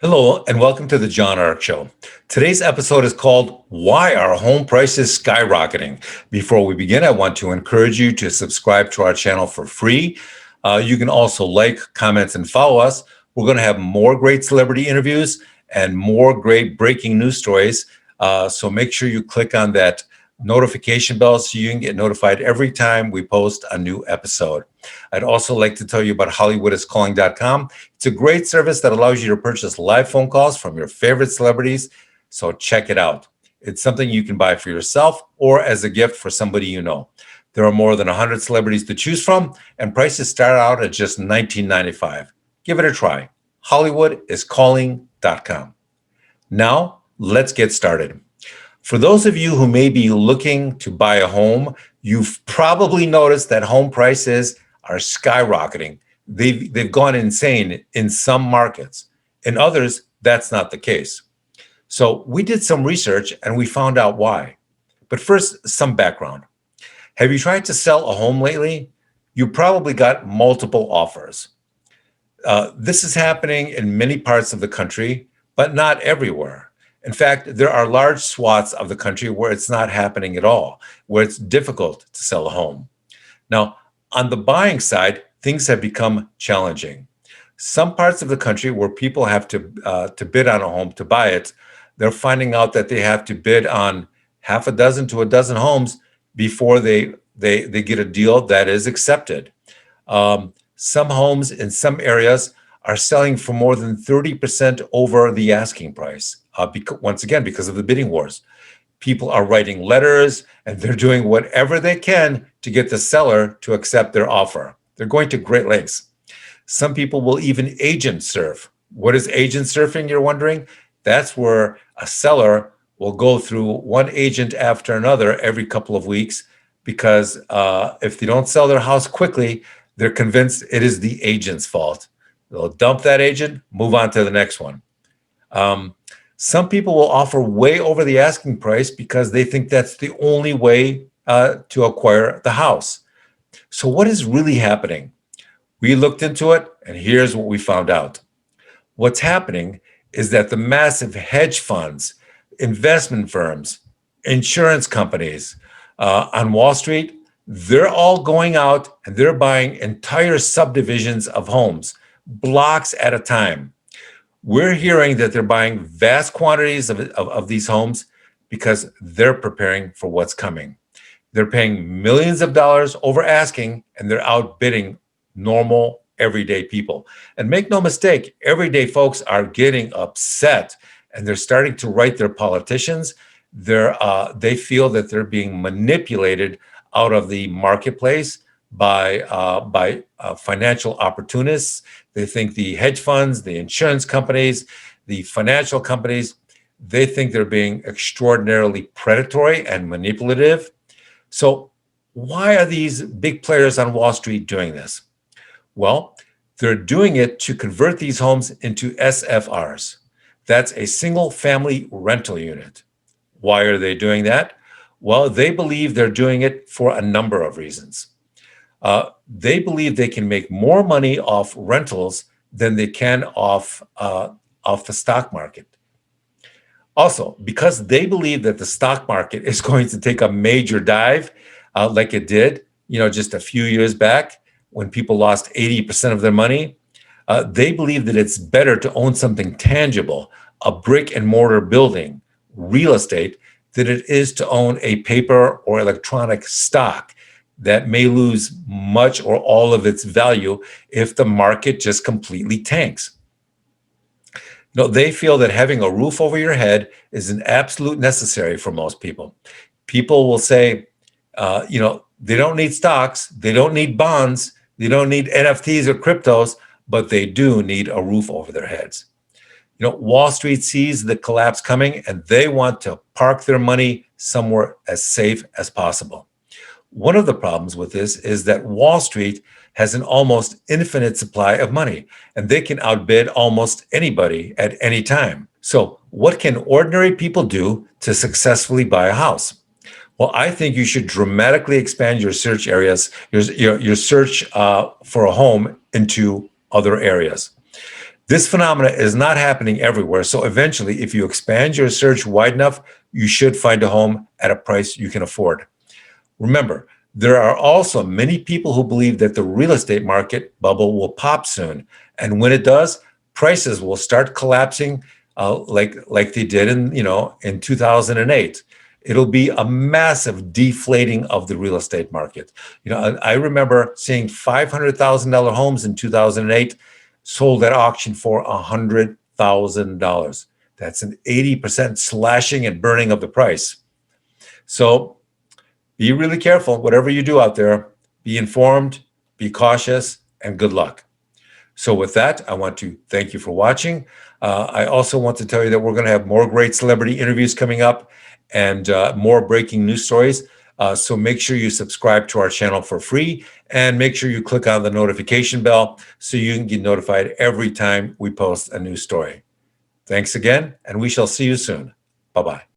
Hello, and welcome to the John Ark Show. Today's episode is called Why Are Home Prices Skyrocketing? Before we begin, I want to encourage you to subscribe to our channel for free. You can also like, comment, and follow us. We're going to have more great celebrity interviews and more great breaking news stories. So make sure you click on that notification bell so you can get notified every time we post a new episode. I'd also like to tell you about HollywoodIsCalling.com. It's a great service that allows you to purchase live phone calls from your favorite celebrities, so check it out. It's something you can buy for yourself or as a gift for somebody you know. There are more than 100 celebrities to choose from, and prices start out at just $19.95. Give it a try. HollywoodIsCalling.com. Now, let's get started. For those of you who may be looking to buy a home, you've probably noticed that home prices are skyrocketing. They've gone insane in some markets. In others, that's not the case. So we did some research and we found out why. But first, some background. Have you tried to sell a home lately? You probably got multiple offers. This is happening in many parts of the country, but not everywhere. In fact, there are large swaths of the country where it's not happening at all, where it's difficult to sell a home. Now, on the buying side, things have become challenging. Some parts of the country where people have to bid on a home to buy it, they're finding out that they have to bid on half a dozen to a dozen homes before they get a deal that is accepted. Some homes in some areas are selling for more than 30% over the asking price. Once again, because of the bidding wars. People are writing letters and they're doing whatever they can to get the seller to accept their offer. They're going to great lengths. Some people will even agent surf. What is agent surfing, you're wondering? That's where a seller will go through one agent after another every couple of weeks because if they don't sell their house quickly, they're convinced it is the agent's fault. They'll dump that agent, move on to the next one. Some people will offer way over the asking price because they think that's the only way to acquire the house. So what is really happening? We looked into it, and here's what we found out. What's happening is that the massive hedge funds, investment firms, insurance companies on Wall Street, they're all going out and they're buying entire subdivisions of homes, blocks at a time. We're hearing that they're buying vast quantities of these homes because they're preparing for what's coming. They're paying millions of dollars over asking, and they're outbidding normal, everyday people. And make no mistake, everyday folks are getting upset, and they're starting to write their politicians. They feel that they're being manipulated out of the marketplace by financial opportunists. They think the hedge funds, the insurance companies, the financial companies, they think they're being extraordinarily predatory and manipulative. So why are these big players on Wall Street doing this? Well, they're doing it to convert these homes into SFRs. That's a single family rental unit. Why are they doing that? Well, they believe they're doing it for a number of reasons. They believe they can make more money off rentals than they can off the stock market. Also, because they believe that the stock market is going to take a major dive, like it did, just a few years back when people lost 80% of their money, they believe that it's better to own something tangible, a brick and mortar building, real estate, than it is to own a paper or electronic stock that may lose much or all of its value if the market just completely tanks. They feel that having a roof over your head is an absolute necessary for most people. People will say, they don't need stocks, they don't need bonds, they don't need NFTs or cryptos, but they do need a roof over their heads. Wall Street sees the collapse coming and they want to park their money somewhere as safe as possible. One of the problems with this is that Wall Street has an almost infinite supply of money, and they can outbid almost anybody at any time. So what can ordinary people do to successfully buy a house? Well, I think you should dramatically expand your search areas, your search for a home into other areas. This phenomena is not happening everywhere. So eventually, if you expand your search wide enough, you should find a home at a price you can afford. Remember, there are also many people who believe that the real estate market bubble will pop soon. And when it does, prices will start collapsing like they did in 2008. It'll be a massive deflating of the real estate market. I remember seeing $500,000 homes in 2008 sold at auction for $100,000. That's an 80% slashing and burning of the price. So be really careful. Whatever you do out there, be informed, be cautious, and good luck. So with that, I want to thank you for watching. I also want to tell you that we're going to have more great celebrity interviews coming up and more breaking news stories. So make sure you subscribe to our channel for free and make sure you click on the notification bell so you can get notified every time we post a new story. Thanks again, and we shall see you soon. Bye-bye.